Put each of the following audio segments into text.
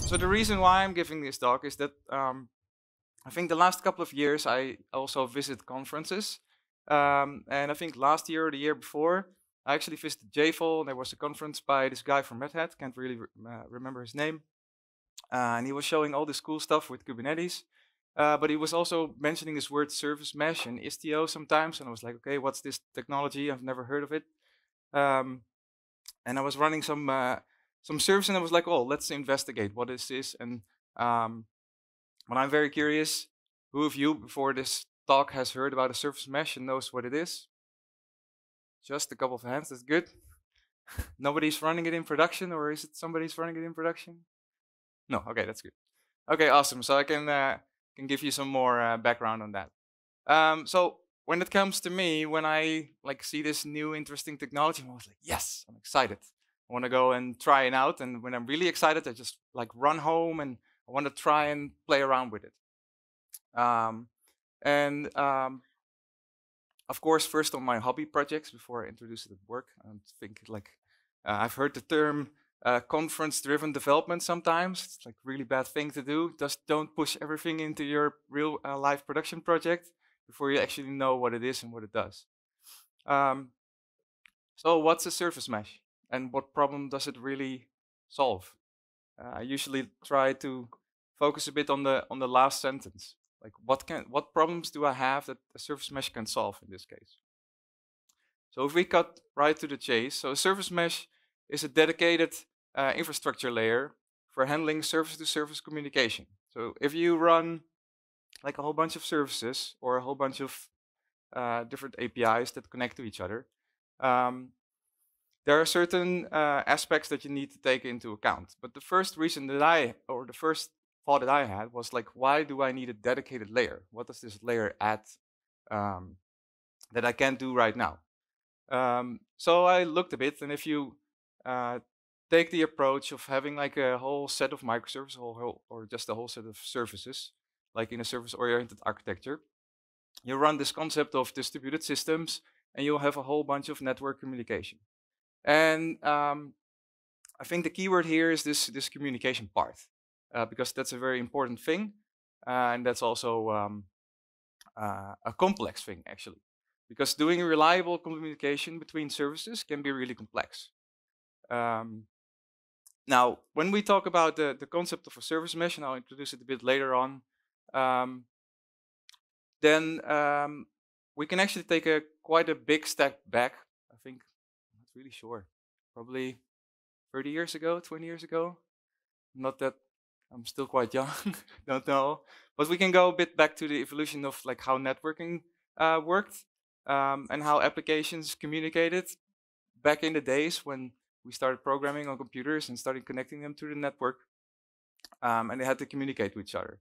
So the reason why I'm giving this talk is that I think the last couple of years I also visit conferences. And I think last year or the year before, I actually visited JFL. There was a conference by this guy from Red Hat, can't really remember his name. And he was showing all this cool stuff with Kubernetes. But he was also mentioning this word service mesh and Istio sometimes. And I was like, okay, what's this technology? I've never heard of it. And I was running some service and I was like, oh, let's investigate what is this. And when I'm very curious, who of you before this talk has heard about a service mesh and knows what it is? Just a couple of hands, that's good. Nobody's running it in production, or is it somebody's running it in production? No, okay, that's good. Okay, awesome. So I can give you some more background on that. So when it comes to me, when I see this new interesting technology, I was like, yes, I'm excited. I want to go and try it out. And when I'm really excited, I just run home and I want to try and play around with it. Of course, first on my hobby projects before I introduce it at work, I think I've heard the term conference-driven development sometimes. It's like a really bad thing to do. Just don't push everything into your real life production project before you actually know what it is and what it does. So what's a service mesh and what problem does it really solve? I usually try to focus a bit on the last sentence. Like what problems do I have that a service mesh can solve in this case? So if we cut right to the chase, so a service mesh is a dedicated infrastructure layer for handling service-to-service communication. So if you run like a whole bunch of services or a whole bunch of different APIs that connect to each other, there are certain aspects that you need to take into account. But the first reason that the first thought that I had was like, why do I need a dedicated layer? What does this layer add that I can't do right now? So I looked a bit, and if you take the approach of having like a whole set of microservices or just a whole set of services, like in a service-oriented architecture, you run this concept of distributed systems, and you'll have a whole bunch of network communication. And I think the keyword here is this communication part, because that's a very important thing, and that's also a complex thing actually, because doing reliable communication between services can be really complex. Now, when we talk about the concept of a service mesh, and I'll introduce it a bit later on, then we can actually take quite a big step back. I think, I'm not really sure, probably 30 years ago, 20 years ago. Not that I'm still quite young, don't know. But we can go a bit back to the evolution of like how networking worked and how applications communicated back in the days when we started programming on computers and started connecting them to the network, and they had to communicate with each other.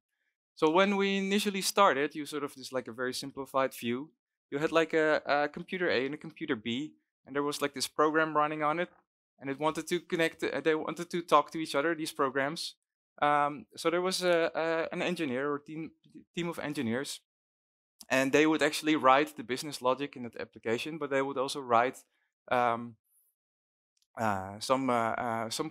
So when we initially started, you sort of just like a very simplified view. You had like a computer A and a computer B, and there was like this program running on it, and it wanted to connect. They wanted to talk to each other. These programs. So there was an engineer or team of engineers, and they would actually write the business logic in that application, but they would also write some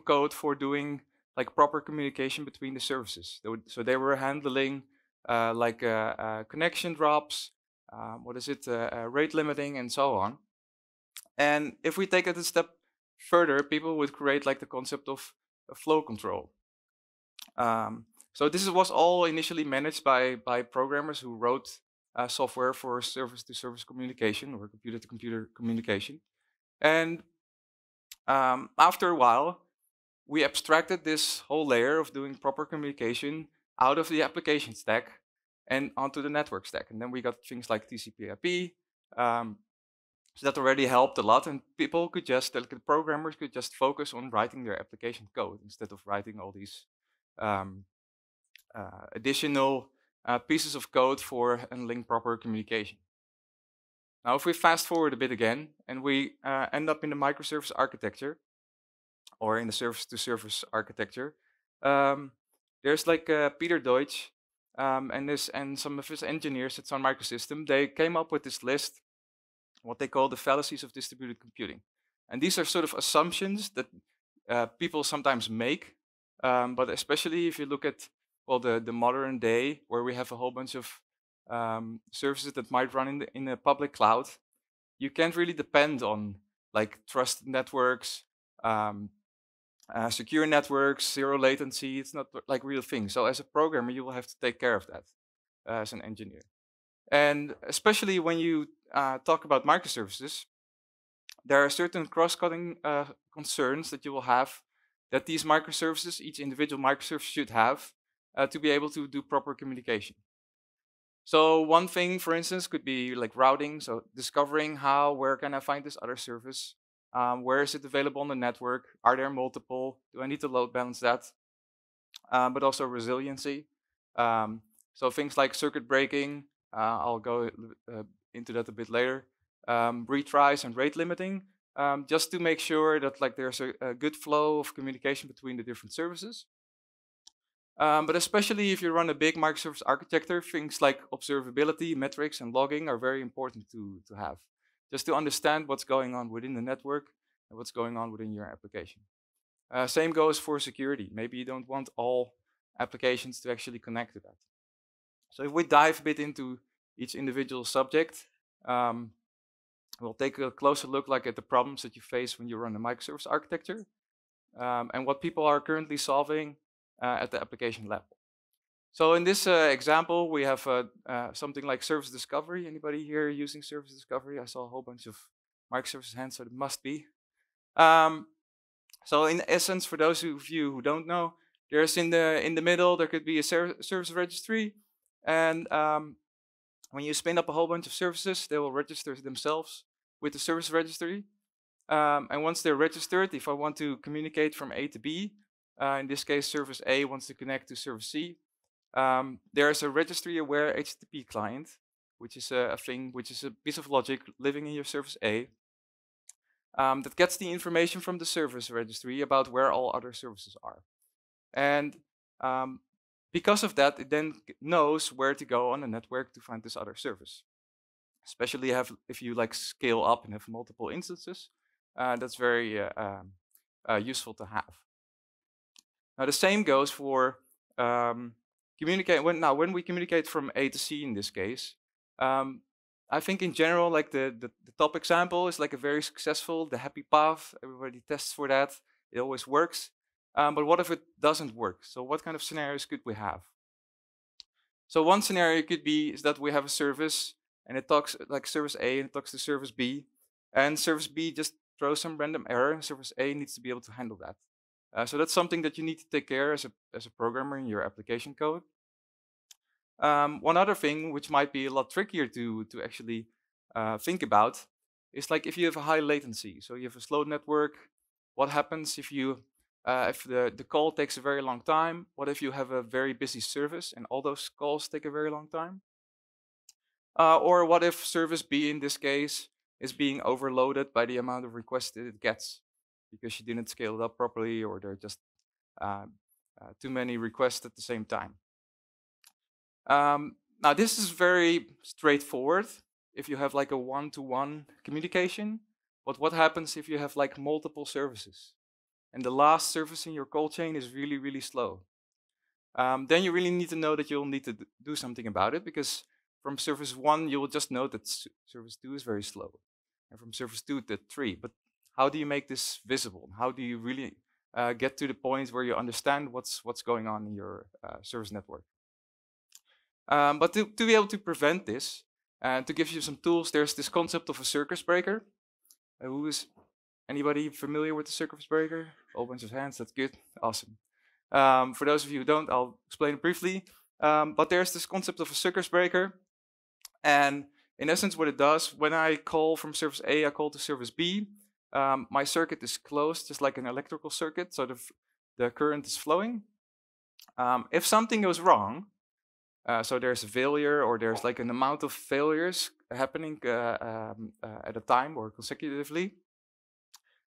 code for doing like proper communication between the services. So they were handling connection drops, rate limiting, and so on. And if we take it a step further, people would create like the concept of flow control. So this was all initially managed by programmers who wrote software for service-to-service communication or computer-to-computer communication. And after a while, we abstracted this whole layer of doing proper communication out of the application stack and onto the network stack. And then we got things like TCP/IP. So that already helped a lot, and people could just, the programmers could just focus on writing their application code instead of writing all these additional pieces of code for handling proper communication. Now, if we fast forward a bit again, and we end up in the microservice architecture, or in the service-to-service architecture, there's like Peter Deutsch and some of his engineers at Sun Microsystem. They came up with this list, what they call the fallacies of distributed computing. And these are sort of assumptions that people sometimes make But especially if you look at, well, the modern day, where we have a whole bunch of services that might run in a public cloud, you can't really depend on like trusted networks, secure networks, zero latency. It's not like real thing. So as a programmer, you will have to take care of that as an engineer. And especially when you talk about microservices, there are certain cross-cutting concerns that you will have that these microservices, each individual microservice should have to be able to do proper communication. So one thing, for instance, could be like routing. So discovering where can I find this other service? Where is it available on the network? Are there multiple? Do I need to load balance that? But also resiliency. So things like circuit breaking, I'll go into that a bit later. Retries and rate limiting, just to make sure that like there's a good flow of communication between the different services. But especially if you run a big microservice architecture, things like observability, metrics, and logging are very important to have, just to understand what's going on within the network and what's going on within your application. Same goes for security. Maybe you don't want all applications to actually connect to that. So if we dive a bit into each individual subject, we'll take a closer look at the problems that you face when you run a microservice architecture, and what people are currently solving at the application level. So in this example, we have something like service discovery. Anybody here using service discovery? I saw a whole bunch of microservices hands, so it must be. So in essence, for those of you who don't know, there's in the middle, there could be a service registry. And when you spin up a whole bunch of services, they will register themselves with the service registry. And once they're registered, if I want to communicate from A to B, in this case, service A wants to connect to service C, there's a registry-aware HTTP client, which is a piece of logic living in your service A, that gets the information from the service registry about where all other services are. And because of that, it then knows where to go on the network to find this other service. Especially if you like scale up and have multiple instances, that's very useful to have. Now the same goes for communicate. When we communicate from A to C in this case, I think in general, like the top example is like a very successful, the happy path. Everybody tests for that. It always works. But what if it doesn't work? So what kind of scenarios could we have? So one scenario could be is that we have a service and it talks like service A and it talks to service B, and service B just throws some random error, and service A needs to be able to handle that. So that's something that you need to take care as a programmer in your application code. One other thing which might be a lot trickier to actually think about is like if you have a high latency. So you have a slow network. What happens if the call takes a very long time? What if you have a very busy service and all those calls take a very long time? Or what if service B in this case is being overloaded by the amount of requests that it gets because you didn't scale it up properly, or there are just too many requests at the same time? Now this is very straightforward if you have like a one-to-one communication, but what happens if you have like multiple services and the last service in your call chain is really, really slow? Then you really need to know that you'll need to do something about it, because from service 1 you will just know that service 2 is very slow, and from service 2 to 3. But how do you make this visible? How do you really get to the point where you understand what's going on in your service network? But to be able to prevent this, and to give you some tools, there's this concept of a circuit breaker. Anybody familiar with the circuit breaker? A whole bunch of hands, that's good, awesome. For those of you who don't, I'll explain it briefly. But there's this concept of a circuit breaker, and in essence what it does, when I call from service A, I call to service B, my circuit is closed, just like an electrical circuit, so the current is flowing. If something goes wrong, so there's a failure, or there's like an amount of failures happening at a time or consecutively,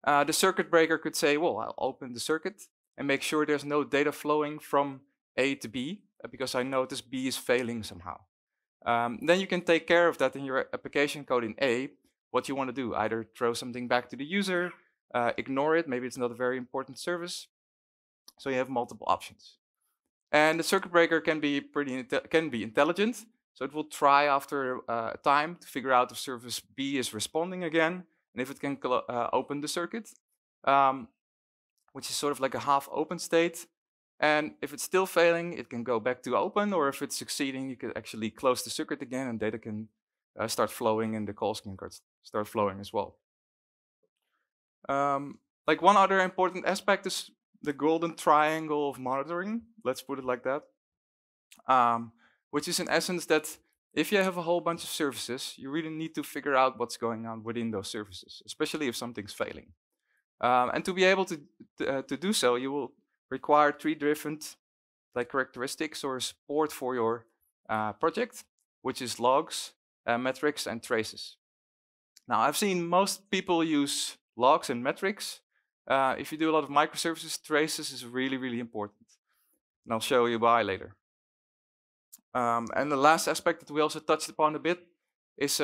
the circuit breaker could say, well, I'll open the circuit and make sure there's no data flowing from A to B, because I notice B is failing somehow. Then you can take care of that in your application code in A, what you want to do. Either throw something back to the user, ignore it, maybe it's not a very important service, So you have multiple options. And the circuit breaker can be intelligent. So it will try after a time to figure out if service B is responding again, and if it can open the circuit, which is sort of like a half open state. And if it's still failing, it can go back to open, or if it's succeeding, you can actually close the circuit again and data can start flowing and the calls can start flowing as well. Like one other important aspect is the golden triangle of monitoring, let's put it like that, which is in essence that if you have a whole bunch of services, you really need to figure out what's going on within those services, especially if something's failing. And to be able to do so, you will require 3 different like characteristics or support for your project, which is logs, metrics, and traces. Now, I've seen most people use logs and metrics. If you do a lot of microservices, traces is really, really important. And I'll show you why later. And the last aspect that we also touched upon a bit is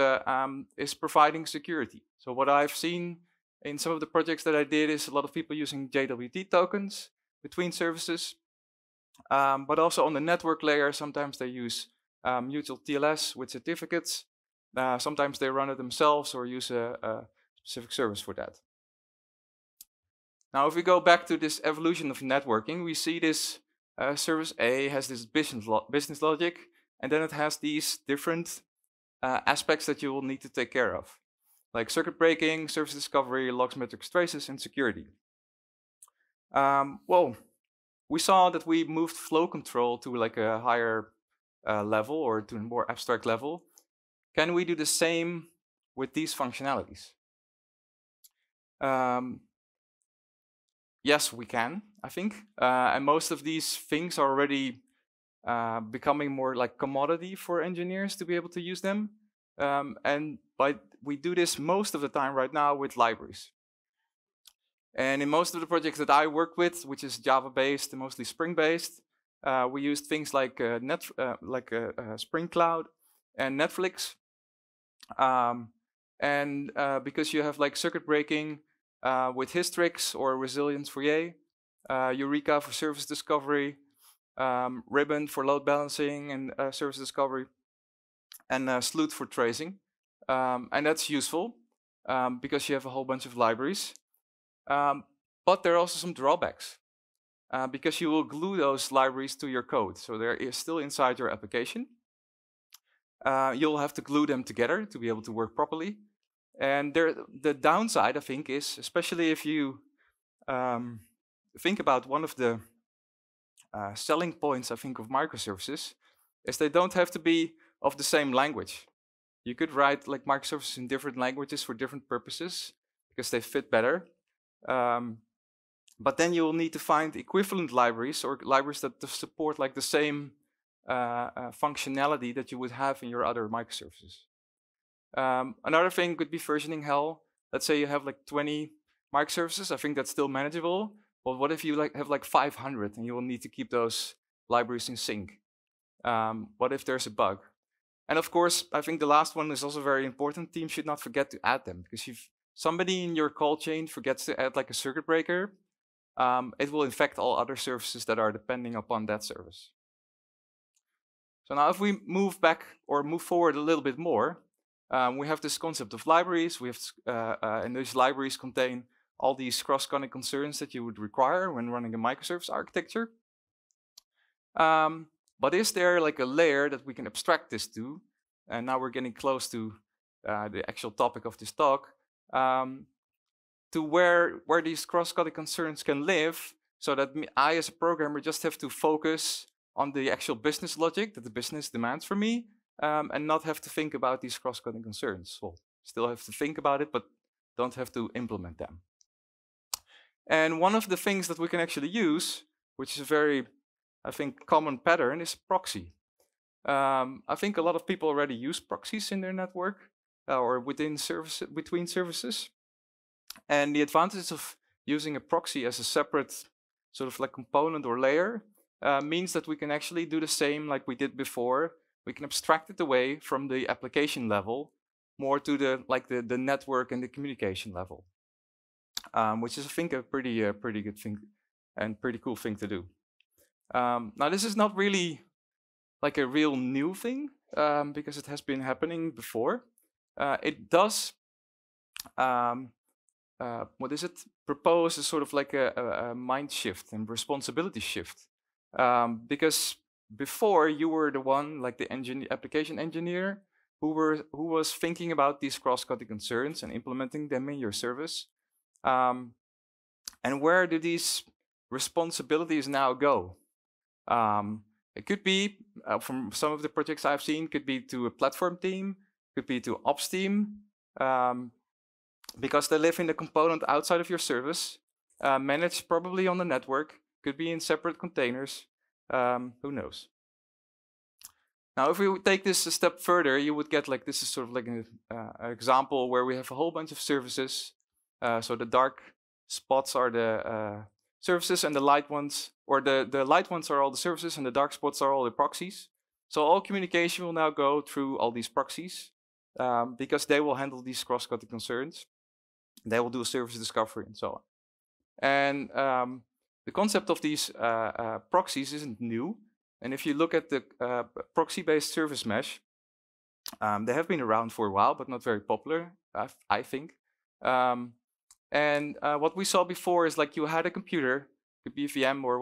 providing security. So what I've seen in some of the projects that I did is a lot of people using JWT tokens between services. But also on the network layer, sometimes they use mutual TLS with certificates. Sometimes they run it themselves or use a specific service for that. Now, if we go back to this evolution of networking, we see this service A has this business logic, and then it has these different aspects that you will need to take care of, like circuit breaking, service discovery, logs, metrics, traces, and security. Well, we saw that we moved flow control to like a higher level or to a more abstract level. Can we do the same with these functionalities? Yes, we can, I think. And most of these things are already becoming more like commodity for engineers to be able to use them. But we do this most of the time right now with libraries. And in most of the projects that I work with, which is Java-based and mostly Spring-based, we used things like Spring Cloud and Netflix. Because you have like circuit breaking with Hystrix or Resilience for Yay, Eureka for service discovery, Ribbon for load balancing and service discovery, and Sleuth for tracing. And that's useful because you have a whole bunch of libraries. But there are also some drawbacks because you will glue those libraries to your code. So they're still inside your application. You'll have to glue them together to be able to work properly. And the downside, I think, is especially if you think about one of the selling points, I think, of microservices, is they don't have to be of the same language. You could write like microservices in different languages for different purposes because they fit better. But then you will need to find equivalent libraries or libraries that support like the same functionality that you would have in your other microservices. Another thing could be versioning hell. Let's say you have like 20 microservices. I think that's still manageable. But what if you have like 500 and you will need to keep those libraries in sync? What if there's a bug? And of course, I think the last one is also very important. Teams should not forget to add them, because if somebody in your call chain forgets to add like a circuit breaker, it will infect all other services that are depending upon that service. So now if we move back or move forward a little bit more, we have this concept of libraries. We have, and these libraries contain all these cross-cutting concerns that you would require when running a microservice architecture. But is there like a layer that we can abstract this to? And now we're getting close to the actual topic of this talk, to where these cross-cutting concerns can live, so that I as a programmer just have to focus on the actual business logic that the business demands from me, and not have to think about these cross-cutting concerns. Well, still have to think about it, but don't have to implement them. And one of the things that we can actually use, which is a very, I think, common pattern, is proxy. I think a lot of people already use proxies in their network or between services. And the advantage of using a proxy as a separate sort of like component or layer means that we can actually do the same like we did before. We can abstract it away from the application level more to the network and the communication level, which is, I think, a pretty good thing and pretty cool thing to do. Now, this is not really like a real new thing because it has been happening before. It does, propose a sort of like a mind shift and responsibility shift. Because before you were the one, like the application engineer, who was thinking about these cross-cutting concerns and implementing them in your service. And where do these responsibilities now go? It could be, from some of the projects I've seen, could be to a platform team, could be to ops team, because they live in the component outside of your service, managed probably on the network, could be in separate containers, who knows? Now, if we would take this a step further, you would get like, this is sort of like an example where we have a whole bunch of services. So the dark spots are the services, and the light ones, or the light ones are all the services, and the dark spots are all the proxies. So all communication will now go through all these proxies because they will handle these cross-cutting concerns. They will do service discovery and so on. And the concept of these proxies isn't new. And if you look at the proxy-based service mesh, they have been around for a while, but not very popular, I think. And what we saw before is like you had a computer, could be a VM or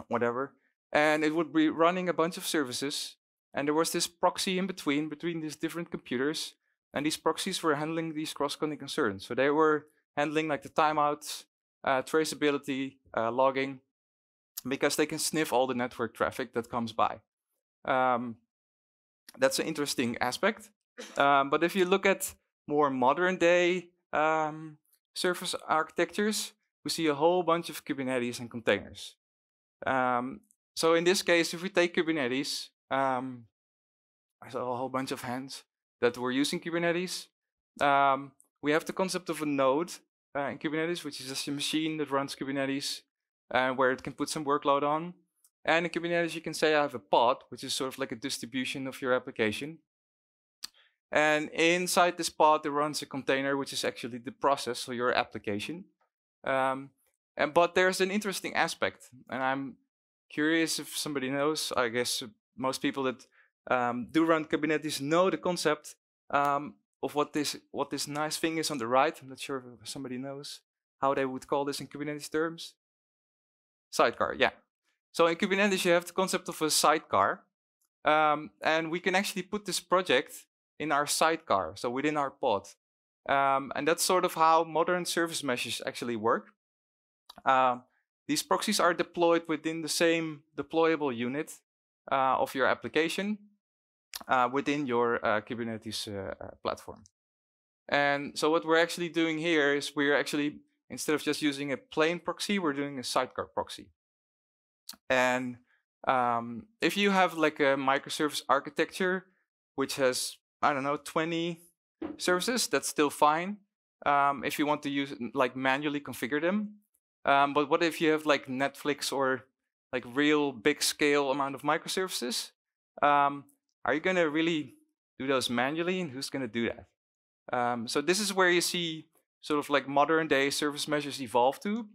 whatever, and it would be running a bunch of services. And there was this proxy in between these different computers. And these proxies were handling these cross-cutting concerns. So they were handling like the timeouts, traceability, logging, because they can sniff all the network traffic that comes by. That's an interesting aspect. But if you look at more modern day service architectures, we see a whole bunch of Kubernetes and containers. So in this case, if we take Kubernetes, I saw a whole bunch of hands that were using Kubernetes. We have the concept of a node in Kubernetes, which is just a machine that runs Kubernetes, where it can put some workload on. And in Kubernetes, you can say I have a pod, which is sort of like a distribution of your application. And inside this pod, there runs a container, which is actually the process, so your application. But there's an interesting aspect, and I'm curious if somebody knows. I guess most people that do run Kubernetes know the concept of what this nice thing is on the right. I'm not sure if somebody knows how they would call this in Kubernetes terms. Sidecar, yeah. So in Kubernetes, you have the concept of a sidecar, and we can actually put this project in our sidecar, so within our pod. And that's sort of how modern service meshes actually work. These proxies are deployed within the same deployable unit of your application within your Kubernetes platform. And so what we're actually doing here is we're actually, instead of just using a plain proxy, we're doing a sidecar proxy. And if you have like a microservice architecture, which has, I don't know, 20 services, that's still fine. If you want to use like manually configure them. But what if you have like Netflix or like real big scale amount of microservices? Are you going to really do those manually, and who's going to do that? So this is where you see sort of like modern day service meshes evolve to.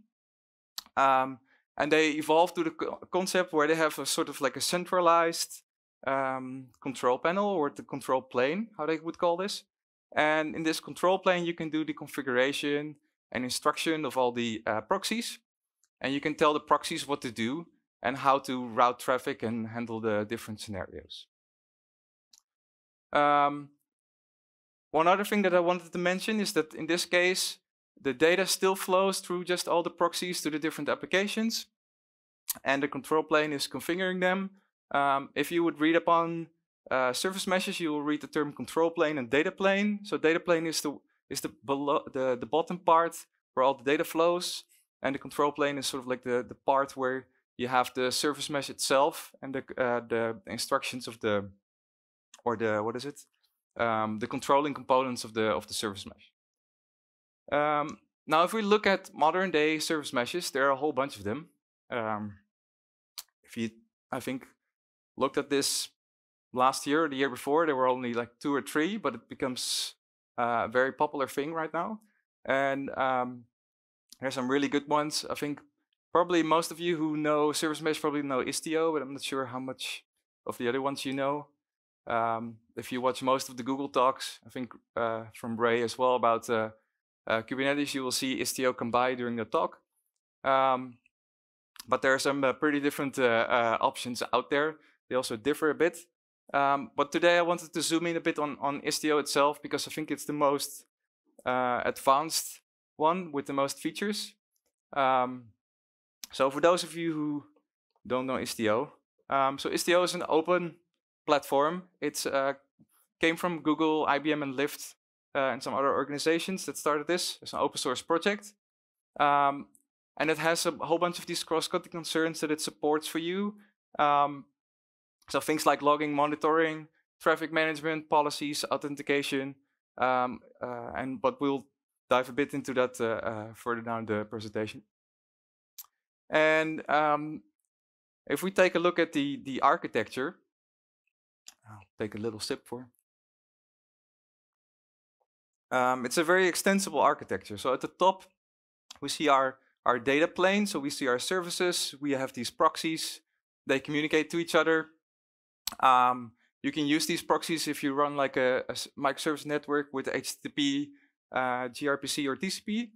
And they evolve to the concept where they have a sort of like a centralized control panel, or the control plane, how they would call this. And in this control plane, you can do the configuration and instruction of all the proxies. And you can tell the proxies what to do and how to route traffic and handle the different scenarios. One other thing that I wanted to mention is that in this case, the data still flows through just all the proxies to the different applications. And the control plane is configuring them. If you would read upon service meshes, you will read the term control plane and data plane. So data plane is the bottom part where all the data flows. And the control plane is sort of like the part where you have the service mesh itself and the instructions of the controlling components of the service mesh. Now, if we look at modern day service meshes, there are a whole bunch of them. If you, I think, looked at this last year or the year before, there were only like 2 or 3, but it becomes a very popular thing right now. And There's some really good ones. I think probably most of you who know service mesh probably know Istio, but I'm not sure how much of the other ones you know. If you watch most of the Google talks, I think from Ray as well about Kubernetes, you will see Istio come by during the talk. But there are some pretty different options out there. They also differ a bit. But today I wanted to zoom in a bit on Istio itself, because I think it's the most advanced one with the most features. So for those of you who don't know Istio, so Istio is an open platform. It's came from Google, IBM, and Lyft, and some other organizations that started this. It's an open source project. And it has a whole bunch of these cross-cutting concerns that it supports for you. So things like logging, monitoring, traffic management, policies, authentication, but we'll dive a bit into that further down the presentation. And if we take a look at the architecture, I'll take a little sip for. It's a very extensible architecture. So at the top, we see our data plane. So we see our services. We have these proxies. They communicate to each other. You can use these proxies if you run like a microservice network with HTTP, gRPC, or TCP.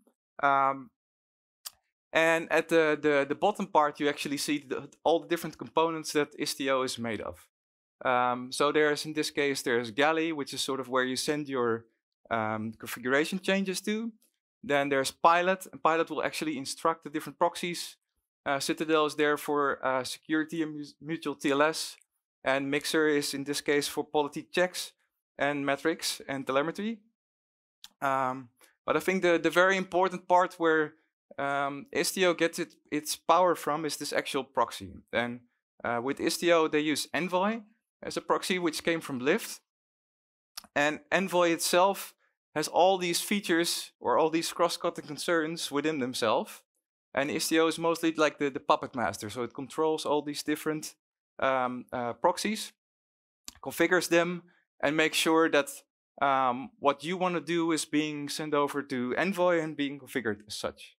And at the bottom part, you actually see all the different components that Istio is made of. So there's, in this case, there's Galley, which is sort of where you send your configuration changes to. Then there's Pilot, and Pilot will actually instruct the different proxies. Citadel is there for security and mutual TLS. And Mixer is, in this case, for quality checks and metrics and telemetry. But I think the very important part where Istio gets its power from is this actual proxy. And with Istio, they use Envoy as a proxy, which came from Lyft. And Envoy itself has all these features or all these cross-cutting concerns within themselves. And Istio is mostly like the puppet master. So it controls all these different proxies, configures them, and makes sure that what you want to do is being sent over to Envoy and being configured as such.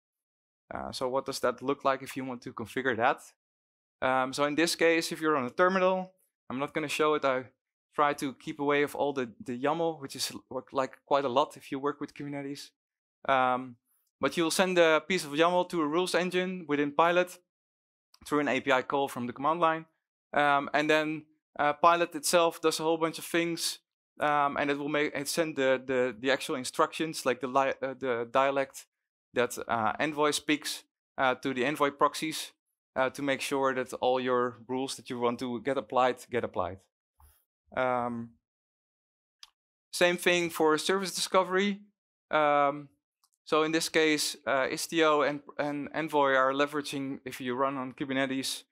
So what does that look like if you want to configure that? So in this case, if you're on a terminal, I'm not going to show it. I try to keep away of all the YAML, which is like quite a lot if you work with Kubernetes. But you'll send a piece of YAML to a rules engine within Pilot through an API call from the command line. And then Pilot itself does a whole bunch of things, and it will send the actual instructions, like the dialect that Envoy speaks to the Envoy proxies to make sure that all your rules that you want to get applied. Same thing for service discovery. So in this case, Istio and Envoy are leveraging, if you run on Kubernetes,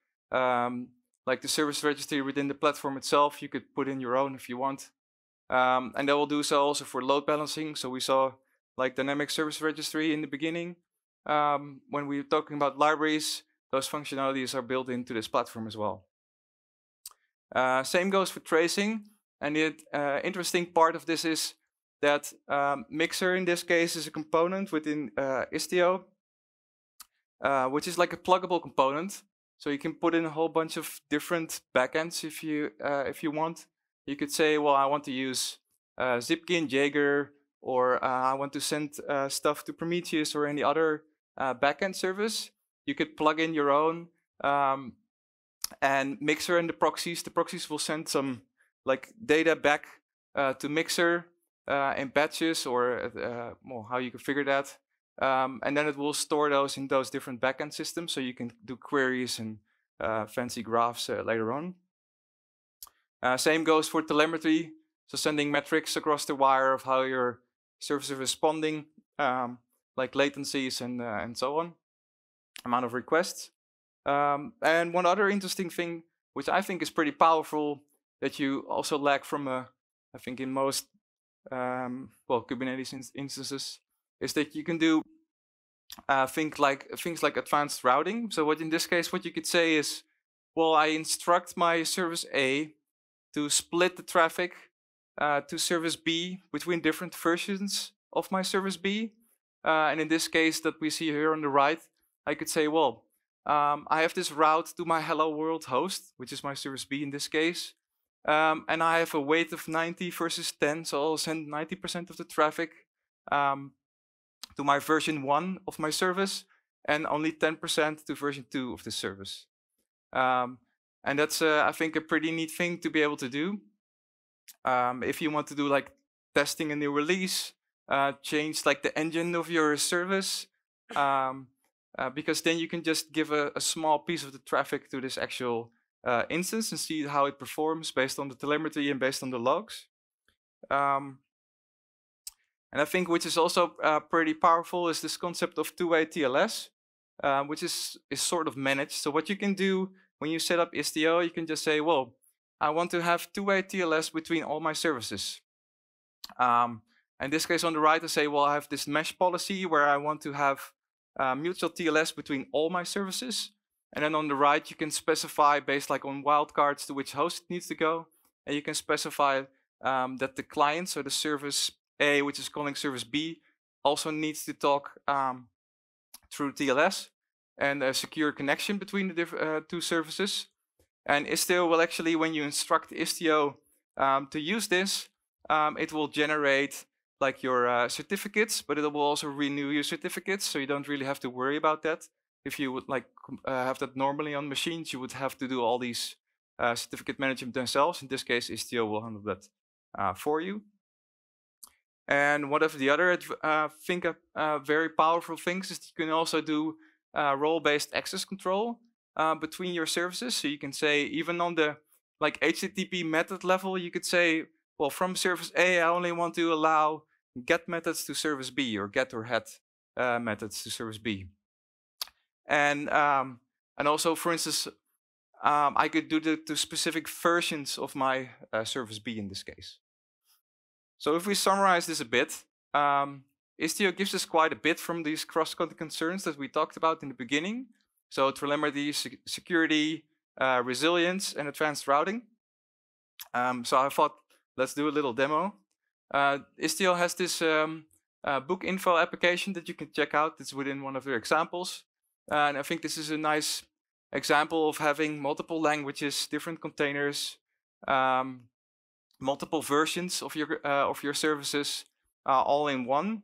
like the service registry within the platform itself. You could put in your own if you want. And they will do so also for load balancing. So we saw like dynamic service registry in the beginning. When we were talking about libraries, those functionalities are built into this platform as well. Same goes for tracing. And the interesting part of this is that Mixer, in this case, is a component within Istio, which is like a pluggable component. So you can put in a whole bunch of different backends if you want. You could say, well, I want to use Zipkey and Jaeger, or I want to send stuff to Prometheus or any other backend service. You could plug in your own, and Mixer and the proxies will send some like data back to Mixer in batches, or well, how you configure that. And then it will store those in those different backend systems, so you can do queries and fancy graphs later on. Same goes for telemetry, so sending metrics across the wire of how your service is responding, like latencies and so on, amount of requests. And one other interesting thing, which I think is pretty powerful, that you also lack from, I think in most well, Kubernetes instances, is that you can do things like advanced routing. So what in this case, what you could say is, well, I instruct my service A to split the traffic to service B between different versions of my service B. And in this case that we see here on the right, I could say, well, I have this route to my hello world host, which is my service B in this case. And I have a weight of 90 versus 10, so I'll send 90% of the traffic to my version 1 of my service, and only 10% to version 2 of the service. And that's, I think, a pretty neat thing to be able to do. If you want to do like testing a new release, change like the engine of your service, because then you can just give a small piece of the traffic to this actual instance and see how it performs based on the telemetry and based on the logs. And I think which is also pretty powerful is this concept of two-way TLS, which is sort of managed. So what you can do when you set up Istio, you can just say, well, I want to have two-way TLS between all my services. In this case on the right, I say, well, I have this mesh policy where I want to have mutual TLS between all my services. And then on the right, you can specify based like on wildcards to which host it needs to go. And you can specify that the client, so the service A, which is calling service B, also needs to talk through TLS and a secure connection between the two services. And Istio will actually, when you instruct Istio to use this, it will generate like your certificates, but it will also renew your certificates, so you don't really have to worry about that. If you would like have that normally on machines, you would have to do all these certificate management themselves. In this case, Istio will handle that for you. And one of the other very powerful things is that you can also do role-based access control between your services. So you can say, even on the like HTTP method level, you could say, well, from service A, I only want to allow get methods to service B, or get or head methods to service B. And also, for instance, I could do that to specific versions of my service B in this case. So if we summarize this a bit, Istio gives us quite a bit from these cross-cutting concerns that we talked about in the beginning. So telemetry, security, resilience, and advanced routing. So I thought, let's do a little demo. Istio has this book info application that you can check out. It's within one of their examples. And I think this is a nice example of having multiple languages, different containers, multiple versions of your services all in one.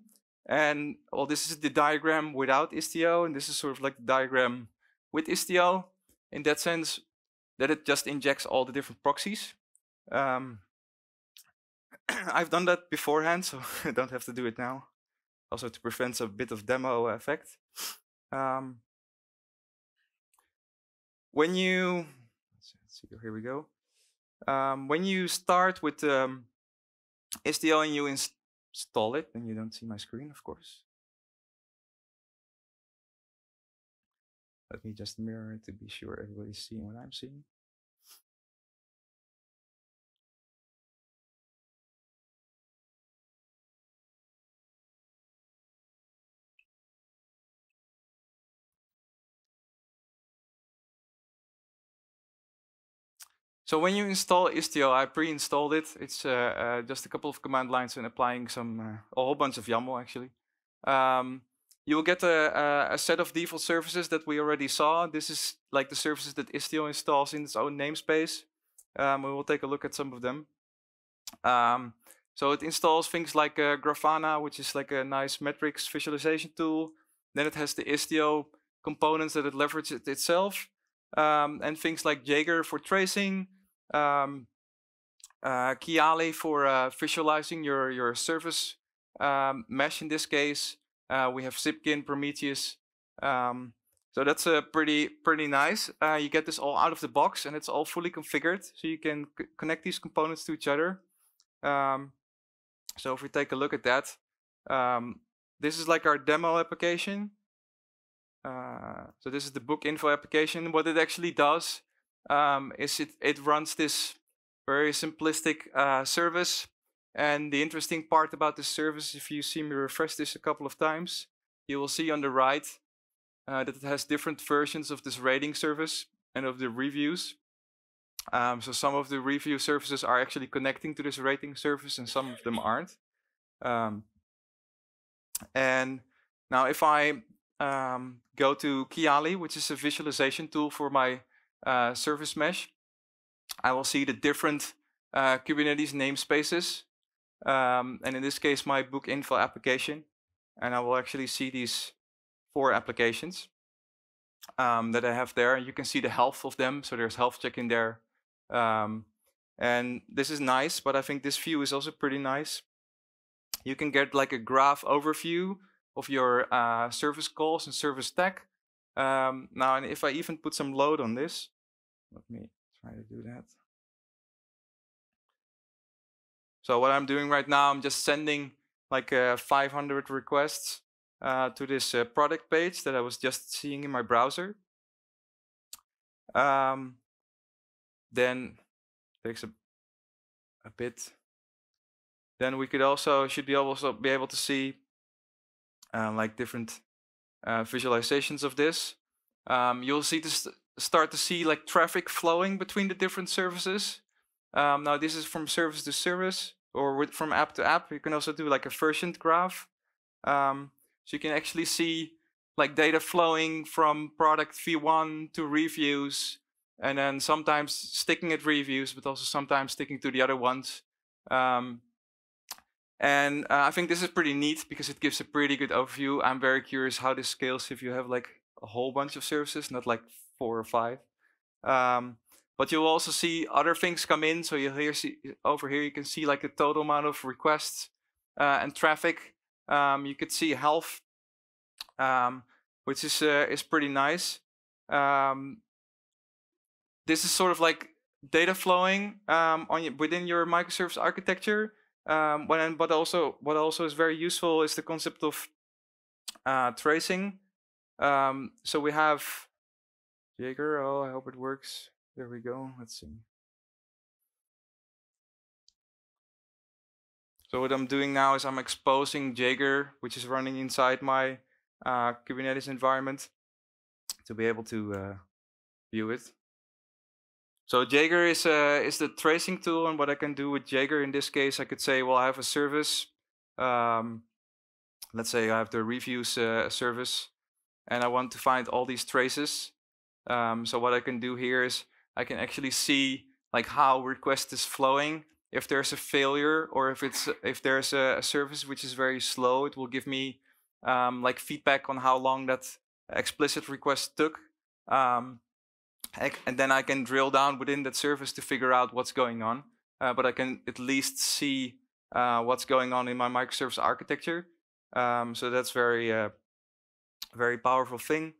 And well, this is the diagram without Istio, and this is sort of like the diagram with Istio, in that sense that it just injects all the different proxies. I've done that beforehand, so I don't have to do it now. Also to prevent a bit of demo effect. When you, let's see, here we go. When you start with Istio and you install it, and you don't see my screen, of course. Let me just mirror it to be sure everybody's seeing what I'm seeing. So when you install Istio, I pre-installed it. It's just a couple of command lines and applying a whole bunch of YAML actually. You will get a set of default services that we already saw. This is like the services that Istio installs in its own namespace. We will take a look at some of them. So it installs things like Grafana, which is like a nice metrics visualization tool. Then it has the Istio components that it leverages itself. And things like Jaeger for tracing, Kiali for visualizing your service mesh in this case. We have Zipkin, Prometheus. So that's pretty nice. You get this all out of the box, and it's all fully configured, so you can connect these components to each other. So if we take a look at that, this is like our demo application. So this is the book info application. What it actually does is it runs this very simplistic service. And the interesting part about this service, if you see me refresh this a couple of times, you will see on the right that it has different versions of this rating service and of the reviews. So some of the review services are actually connecting to this rating service and some of them aren't. And Now, if I go to Kiali, which is a visualization tool for my service mesh, I will see the different Kubernetes namespaces. And in this case, my book info application. And I will actually see these 4 applications that I have there. You can see the health of them. So there's health check in there. And this is nice, but I think this view is also pretty nice. You can get like a graph overview of your service calls and service stack. Now, and if I even put some load on this, let me try to do that. So what I'm doing right now, I'm just sending like 500 requests to this product page that I was just seeing in my browser. Then takes a bit. Then we could should be able to see like different visualizations of this. You'll start to see like traffic flowing between the different services. Now this is from service to service or from app to app. You can also do like a versioned graph. So you can actually see like data flowing from product V1 to reviews, and then sometimes sticking at reviews, but also sometimes sticking to the other ones. And I think this is pretty neat because it gives a pretty good overview. I'm very curious how this scales if you have like a whole bunch of services, not like 4 or 5. But you'll also see other things come in. So over here, you can see like the total amount of requests and traffic. You could see health, which is pretty nice. This is sort of like data flowing within your microservice architecture. But also, what also is very useful is the concept of tracing. So we have Jaeger. Oh, I hope it works. There we go. Let's see. So what I'm doing now is I'm exposing Jaeger, which is running inside my Kubernetes environment, to be able to view it. So Jaeger is the tracing tool, and what I can do with Jaeger in this case, I could say, well, I have a service. Let's say I have the reviews service, and I want to find all these traces. So what I can do here is I can actually see like how request is flowing. If there's a failure, or if there's a service which is very slow, it will give me like feedback on how long that explicit request took. And then I can drill down within that service to figure out what's going on. But I can at least see what's going on in my microservice architecture. So that's very powerful thing.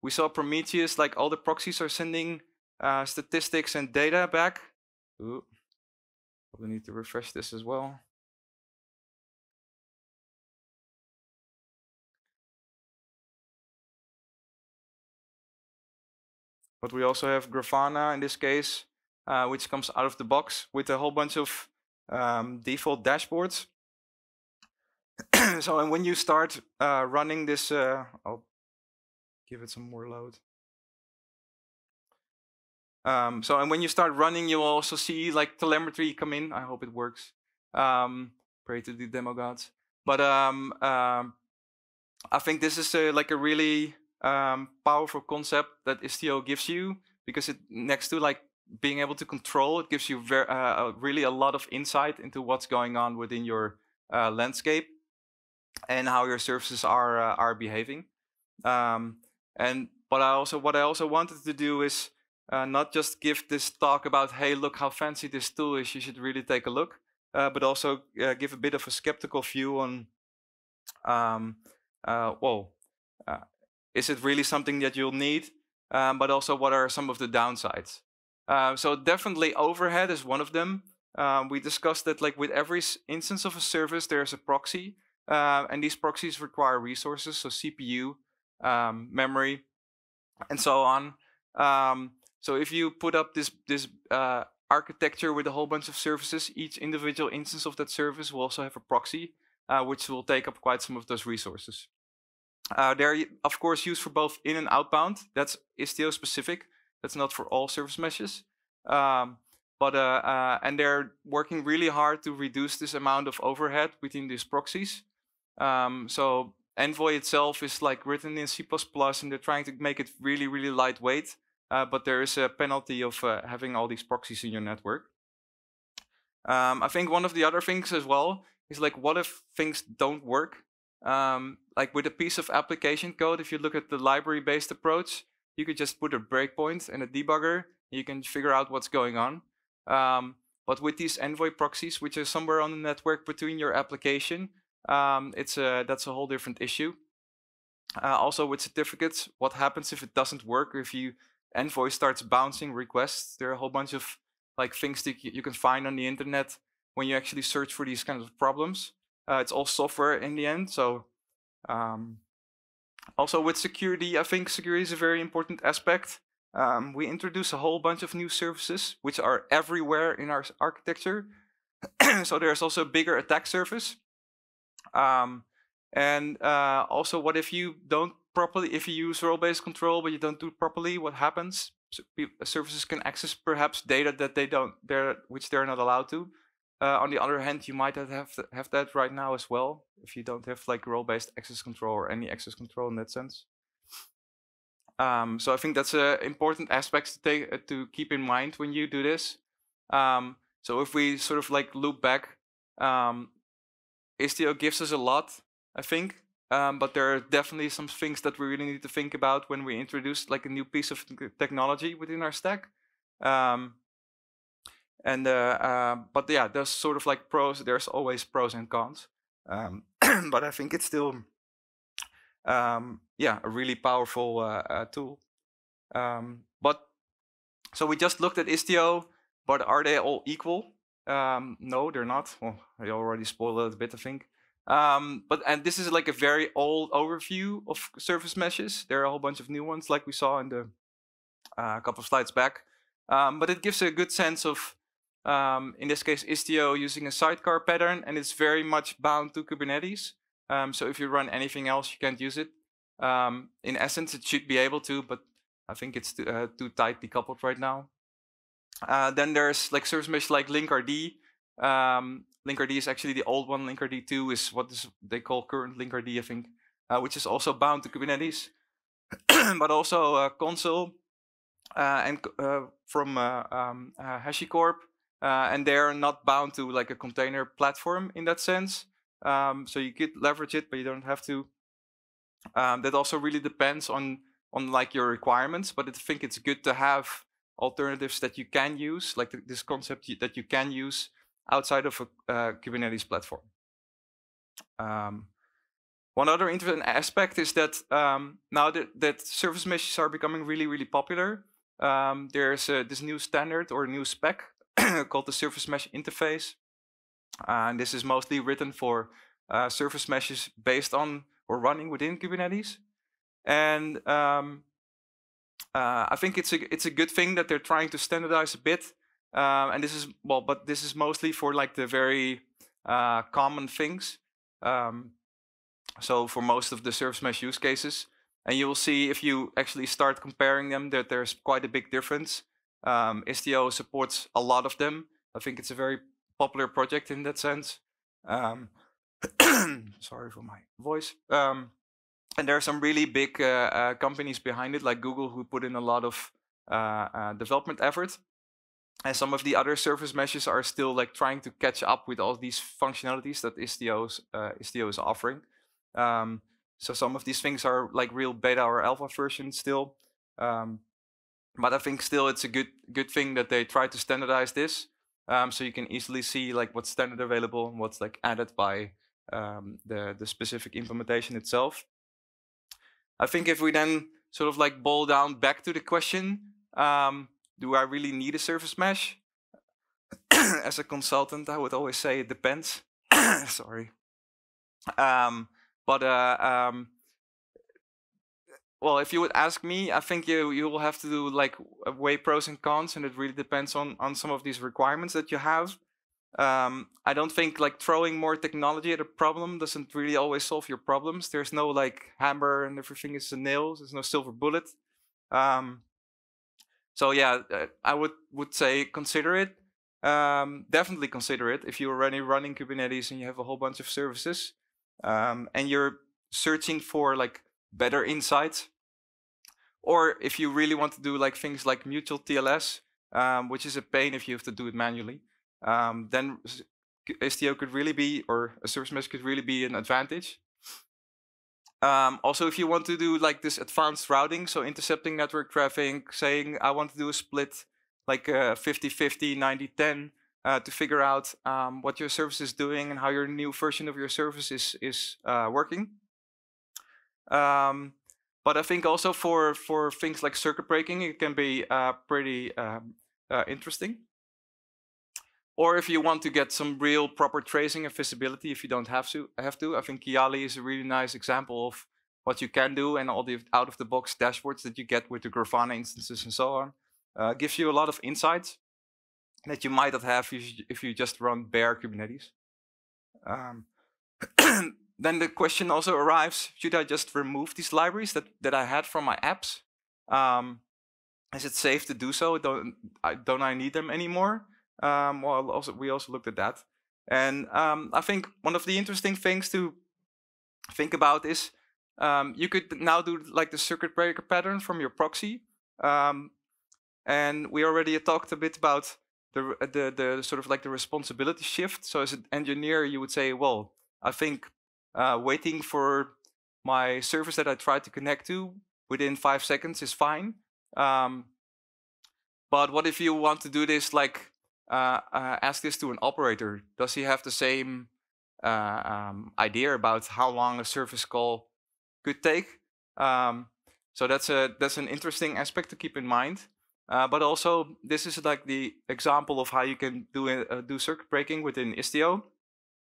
We saw Prometheus, like all the proxies are sending statistics and data back. Ooh, probably need to refresh this as well. But we also have Grafana in this case, which comes out of the box with a whole bunch of default dashboards. So, and when you start running this, I'll give it some more load. So, and when you start running, you will also see like telemetry come in. I hope it works. Pray to the demo gods. But I think this is like a really powerful concept that Istio gives you, because it, next to like being able to control, it gives you really a lot of insight into what's going on within your landscape and how your services are behaving. And what I also wanted to do is not just give this talk about, hey, look how fancy this tool is, you should really take a look, but also give a bit of a skeptical view on, is it really something that you'll need? But also, what are some of the downsides? So definitely overhead is one of them. We discussed that like with every instance of a service, there's a proxy, and these proxies require resources, so CPU, memory, and so on. So if you put up this architecture with a whole bunch of services, each individual instance of that service will also have a proxy, which will take up quite some of those resources. They're of course used for both in and outbound. That's Istio specific. That's not for all service meshes. And they're working really hard to reduce this amount of overhead between these proxies. So Envoy itself is like written in C++, and they're trying to make it really, really lightweight. But there is a penalty of having all these proxies in your network. I think one of the other things as well is like, what if things don't work? Like with a piece of application code, if you look at the library-based approach, you could just put a breakpoint and a debugger. You can figure out what's going on. But with these Envoy proxies, which are somewhere on the network between your application, that's a whole different issue. Also with certificates, what happens if it doesn't work? If Envoy starts bouncing requests, there are a whole bunch of like things that you can find on the internet when you actually search for these kinds of problems. It's all software in the end. So also with security, I think security is a very important aspect. We introduce a whole bunch of new services, which are everywhere in our architecture. So there's also a bigger attack surface. And also, what if you don't properly, if you use role-based control, but you don't do it properly, what happens? So services can access perhaps data that which they're not allowed to. On the other hand, you might have that right now as well, if you don't have like role-based access control or any access control in that sense. So I think that's an important aspect to keep in mind when you do this. So if we sort of like loop back, Istio gives us a lot, I think, but there are definitely some things that we really need to think about when we introduce like a new piece of technology within our stack. But yeah, there's sort of like pros. There's always pros and cons. But I think it's still, yeah, a really powerful tool. So we just looked at Istio, but are they all equal? No, they're not. Well, I already spoiled it a bit, I think. And this is like a very old overview of service meshes. There are a whole bunch of new ones, like we saw in the couple of slides back. But it gives a good sense of, in this case, Istio using a sidecar pattern, and it's very much bound to Kubernetes. So if you run anything else, you can't use it. In essence, it should be able to, but I think it's too tightly coupled right now. Then there's like service mesh like Linkerd. Linkerd is actually the old one. Linkerd 2 is what they call current Linkerd, I think, which is also bound to Kubernetes. But also Console and from HashiCorp, and they're not bound to like a container platform in that sense. So you could leverage it, but you don't have to. That also really depends on like your requirements, but I think it's good to have alternatives that you can use, like this concept that you can use outside of a Kubernetes platform. One other interesting aspect is that now that service meshes are becoming really, really popular, there's this new standard or new spec called the service mesh interface. And this is mostly written for service meshes based on or running within Kubernetes. And I think it's a good thing that they're trying to standardize a bit. And this is, well, but this is mostly for like the very common things. So for most of the service mesh use cases, and you will see if you actually start comparing them that there's quite a big difference. Istio supports a lot of them. I think it's a very popular project in that sense. Sorry for my voice. And there are some really big companies behind it, like Google, who put in a lot of development effort. And some of the other service meshes are still like trying to catch up with all these functionalities that Istio is offering. So some of these things are like real beta or alpha versions still. But I think still it's a good thing that they try to standardize this, so you can easily see like what's standard available and what's like added by the specific implementation itself. I think if we then sort of like boil down back to the question, do I really need a service mesh? As a consultant, I would always say it depends. Sorry. Well, if you would ask me, I think you will have to do like weigh pros and cons, and it really depends on some of these requirements that you have. I don't think like throwing more technology at a problem doesn't really always solve your problems. There's no like hammer and everything is a nail. There's no silver bullet. So yeah, I would say consider it. Definitely consider it if you're already running Kubernetes and you have a whole bunch of services, and you're searching for like better insights. Or if you really want to do like things like mutual TLS, which is a pain if you have to do it manually, then Istio could really be, or a service mesh could really be an advantage. Also, if you want to do like this advanced routing, so intercepting network traffic, saying I want to do a split like 50-50, 90-10, to figure out what your service is doing and how your new version of your service is working. But I think also for things like circuit breaking, it can be pretty interesting. Or if you want to get some real proper tracing and visibility, if you don't have to, I think Kiali is a really nice example of what you can do, and all the out-of-the-box dashboards that you get with the Grafana instances and so on. Gives you a lot of insights that you might not have if you just run bare Kubernetes. Then the question also arrives, should I just remove these libraries that I had from my apps? Is it safe to do so? Don't I need them anymore? Well, we also looked at that. And I think one of the interesting things to think about is you could now do like the circuit breaker pattern from your proxy. And we already talked a bit about the sort of like the responsibility shift. So as an engineer, you would say, well, I think waiting for my service that I tried to connect to within 5 seconds is fine. But what if you want to do this, like ask this to an operator? Does he have the same idea about how long a service call could take? So that's an interesting aspect to keep in mind. But also, this is like the example of how you can do circuit breaking within Istio,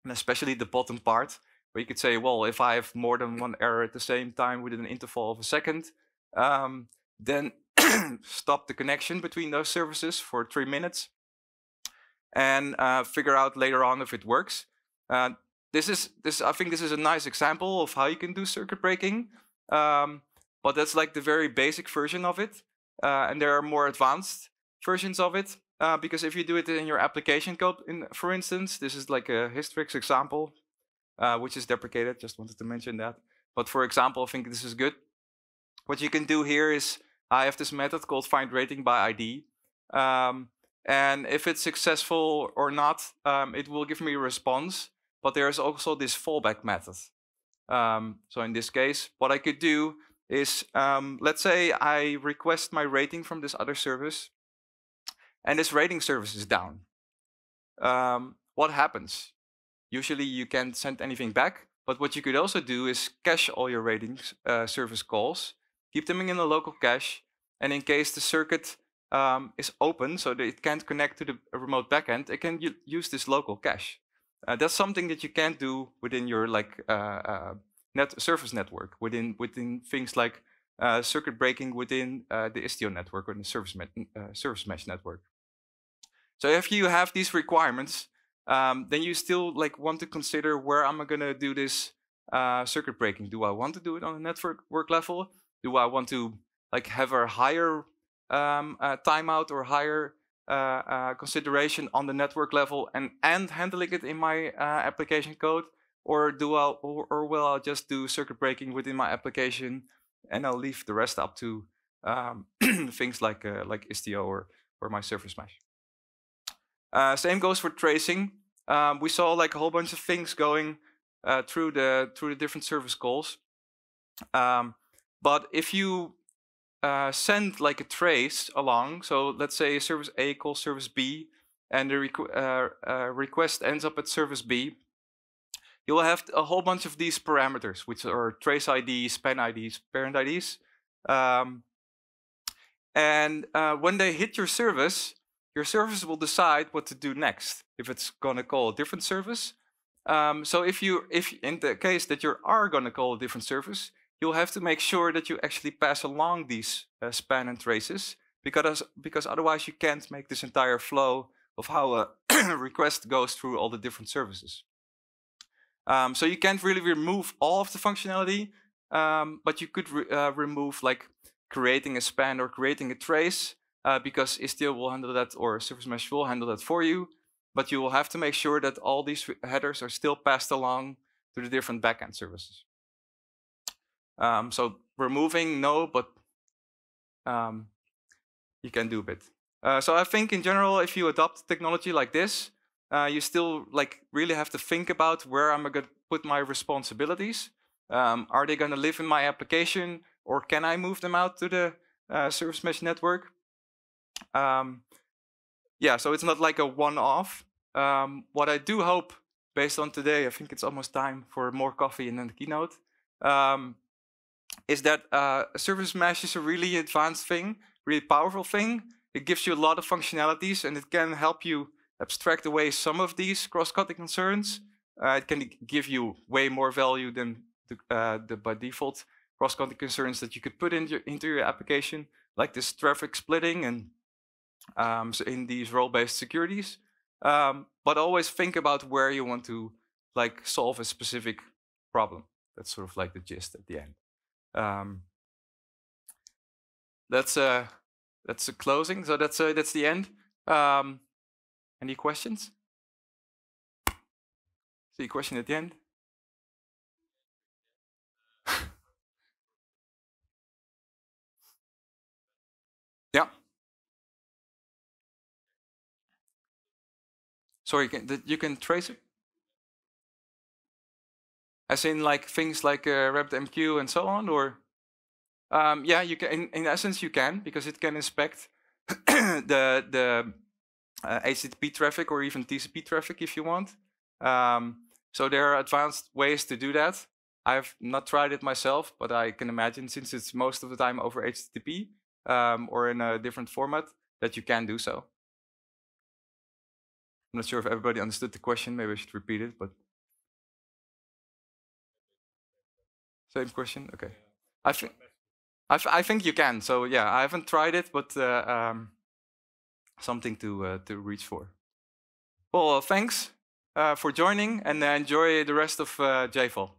and especially the bottom part, where you could say, well, if I have more than one error at the same time within an interval of a second, then stop the connection between those services for 3 minutes and figure out later on if it works. I think this is a nice example of how you can do circuit breaking, but that's like the very basic version of it. And there are more advanced versions of it, because if you do it in your application code, for instance, this is like a Hystrix example, which is deprecated, just wanted to mention that. But for example, I think this is good. What you can do here is, I have this method called find rating by ID. And if it's successful or not, it will give me a response. But there's also this fallback method. So in this case, what I could do is, let's say I request my rating from this other service, and this rating service is down. What happens? Usually you can't send anything back, but what you could also do is cache all your ratings service calls, keep them in a local cache, and in case the circuit is open, so that it can't connect to the remote backend, it can use this local cache. That's something that you can't do within your like service network, within things like circuit breaking within the Istio network or the service mesh network. So if you have these requirements, then you still like want to consider, where am I going to do this circuit breaking? Do I want to do it on a network level? Do I want to like have a higher timeout or higher consideration on the network level and handling it in my application code? Or will I just do circuit breaking within my application, and I'll leave the rest up to things like Istio or my service mesh? Same goes for tracing. We saw like a whole bunch of things going through the different service calls. But if you send like a trace along, so let's say service A calls service B, and the request ends up at service B, you will have a whole bunch of these parameters, which are trace IDs, span IDs, parent IDs. And when they hit your service will decide what to do next, if it's going to call a different service. So if in the case that you are going to call a different service, you'll have to make sure that you actually pass along these span and traces, because otherwise you can't make this entire flow of how a request goes through all the different services. So you can't really remove all of the functionality, but you could remove like creating a span or creating a trace, because Istio will handle that, or Service Mesh will handle that for you. But you will have to make sure that all these headers are still passed along to the different backend services. So removing, no, but you can do a bit. So I think in general, if you adopt technology like this, you still really have to think about where am I going to put my responsibilities. Are they going to live in my application, or can I move them out to the service mesh network? Yeah, so it's not like a one-off. What I do hope, based on today, I think it's almost time for more coffee and then the keynote, is that service mesh is a really advanced thing, really powerful thing. It gives you a lot of functionalities, and it can help you abstract away some of these cross-cutting concerns. It can give you way more value than the by default cross-cutting concerns that you could put into your application, like this traffic splitting and so in these role-based securities. But always think about where you want to solve a specific problem. That's sort of like the gist at the end. That's a closing. So that's the end. Any questions? See a question at the end. Yeah. Sorry, you can trace it? As in things like RabbitMQ and so on, or? Yeah, you can. In essence, you can, because it can inspect the HTTP traffic or even TCP traffic if you want. So there are advanced ways to do that. I've not tried it myself, but I can imagine, since it's most of the time over HTTP or in a different format, that you can do so. I'm not sure if everybody understood the question. Maybe I should repeat it, but same question. Okay, I think you can. So yeah, I haven't tried it, but something to reach for. Well, thanks for joining, and enjoy the rest of JFall.